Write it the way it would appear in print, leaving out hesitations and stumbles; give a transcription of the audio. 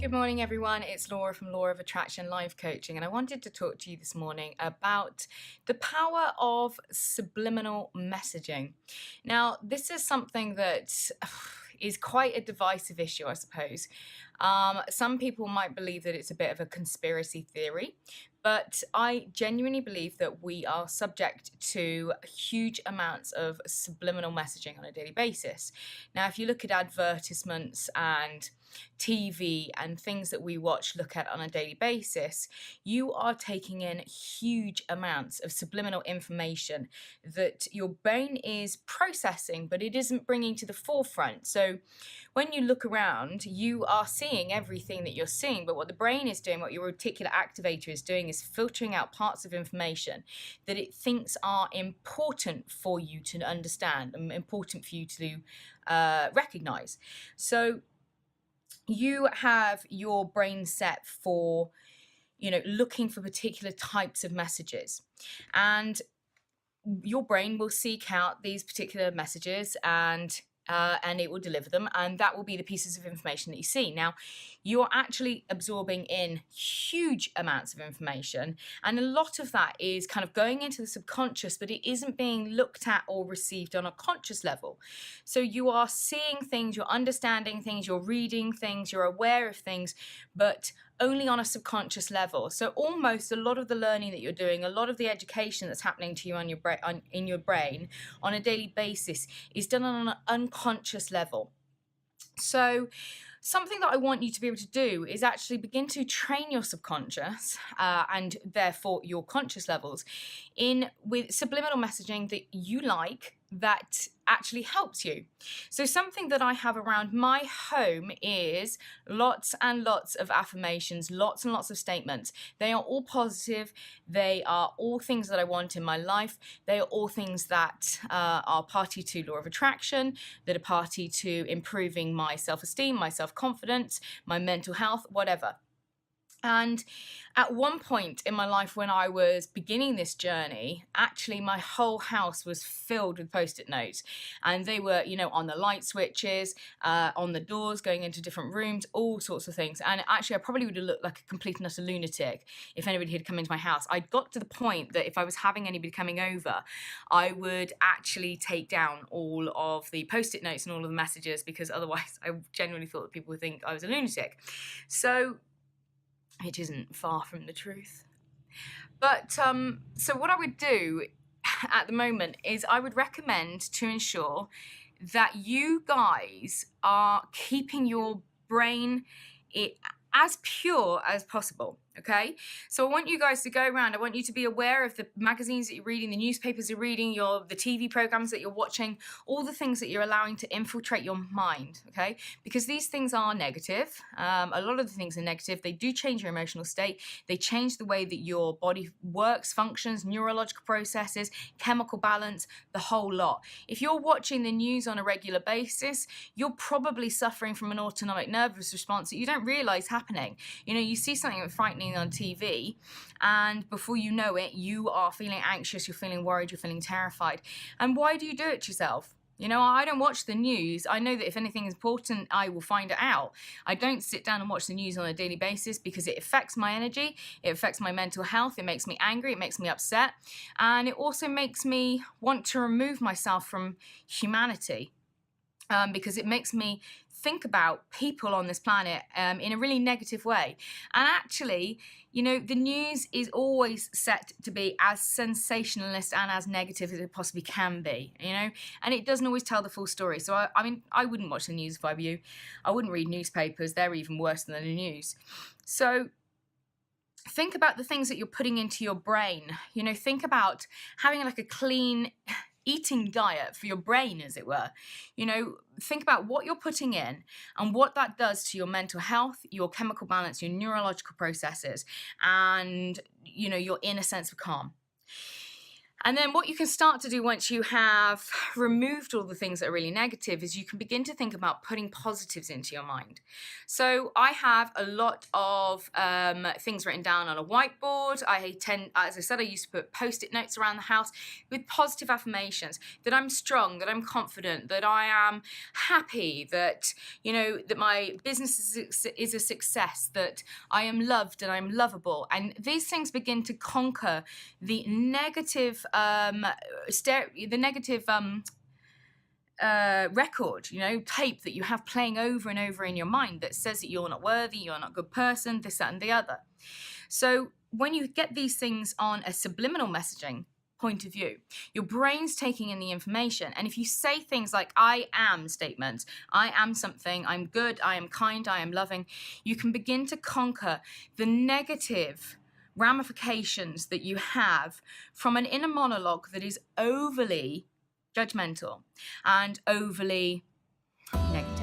Good morning, everyone. It's Laura from Law of Attraction Life Coaching, and I wanted to talk to you this morning about the power of subliminal messaging. Now, this is something that is quite a divisive issue, I suppose. Some people might believe that it's a bit of a conspiracy theory, but I genuinely believe that we are subject to huge amounts of subliminal messaging on a daily basis. Now, if you look at advertisements and TV and things that we look at on a daily basis, you are taking in huge amounts of subliminal information that your brain is processing, but it isn't bringing to the forefront. So when you look around, you are seeing everything that you're seeing, but what the brain is doing, what your reticular activator is doing, is filtering out parts of information that it thinks are important for you to understand and important for you to recognize. So you have your brain set for, looking for particular types of messages, and your brain will seek out these particular messages and it will deliver them, and that will be the pieces of information that you see. Now, you're actually absorbing in huge amounts of information, and a lot of that is kind of going into the subconscious, but it isn't being looked at or received on a conscious level. So you are seeing things, you're understanding things, you're reading things, you're aware of things, but only on a subconscious level. So almost a lot of the learning that you're doing, a lot of the education that's happening to you on your in your brain on a daily basis is done on an unconscious level. So something that I want you to be able to do is actually begin to train your subconscious and therefore your conscious levels with subliminal messaging that you like, that actually helps you. So something that I have around my home is lots and lots of affirmations, lots and lots of statements. They are all positive. They are all things that I want in my life. They are all things that are party to law of attraction, that are party to improving my self-esteem, my self-confidence, my mental health, whatever. And at one point in my life when I was beginning this journey, actually my whole house was filled with Post-it notes. And they were, on the light switches, on the doors, going into different rooms, all sorts of things. And actually I probably would have looked like a complete and utter lunatic if anybody had come into my house. I got to the point that if I was having anybody coming over, I would actually take down all of the Post-it notes and all of the messages, because otherwise I genuinely thought that people would think I was a lunatic. So it isn't far from the truth. But so what I would do at the moment is I would recommend to ensure that you guys are keeping your brain as pure as possible. Okay, so I want you guys to go around. I want you to be aware of the magazines that you're reading, the newspapers you're reading, the TV programs that you're watching, all the things that you're allowing to infiltrate your mind. Okay, because these things are negative. A lot of the things are negative. They do change your emotional state. They change the way that your body works, functions, neurological processes, chemical balance, the whole lot. If you're watching the news on a regular basis, you're probably suffering from an autonomic nervous response that you don't realize happening. You see something frightening on TV, and before you know it, you are feeling anxious, you're feeling worried, you're feeling terrified. And why do you do it to yourself? I don't watch the news. I know that if anything is important, I will find it out. I don't sit down and watch the news on a daily basis because it affects my energy, it affects my mental health, it makes me angry, it makes me upset, and it also makes me want to remove myself from humanity. Because it makes me think about people on this planet in a really negative way. And actually, the news is always set to be as sensationalist and as negative as it possibly can be, and it doesn't always tell the full story. So, I wouldn't watch the news if I were you. I wouldn't read newspapers. They're even worse than the news. So, think about the things that you're putting into your brain. Think about having like a clean eating diet for your brain, as it were. Think about what you're putting in and what that does to your mental health, your chemical balance, your neurological processes, and your inner sense of calm. And then what you can start to do once you have removed all the things that are really negative is you can begin to think about putting positives into your mind. So I have a lot of things written down on a whiteboard. As I said, I used to put Post-it notes around the house with positive affirmations that I'm strong, that I'm confident, that I am happy, that, that my business is a success, that I am loved and I'm lovable. And these things begin to conquer the negative record, tape that you have playing over and over in your mind that says that you're not worthy, you're not a good person, this, that, and the other. So when you get these things on a subliminal messaging point of view, your brain's taking in the information. And if you say things like I am statements, I am something, I'm good, I am kind, I am loving, you can begin to conquer the negative ramifications that you have from an inner monologue that is overly judgmental and overly negative.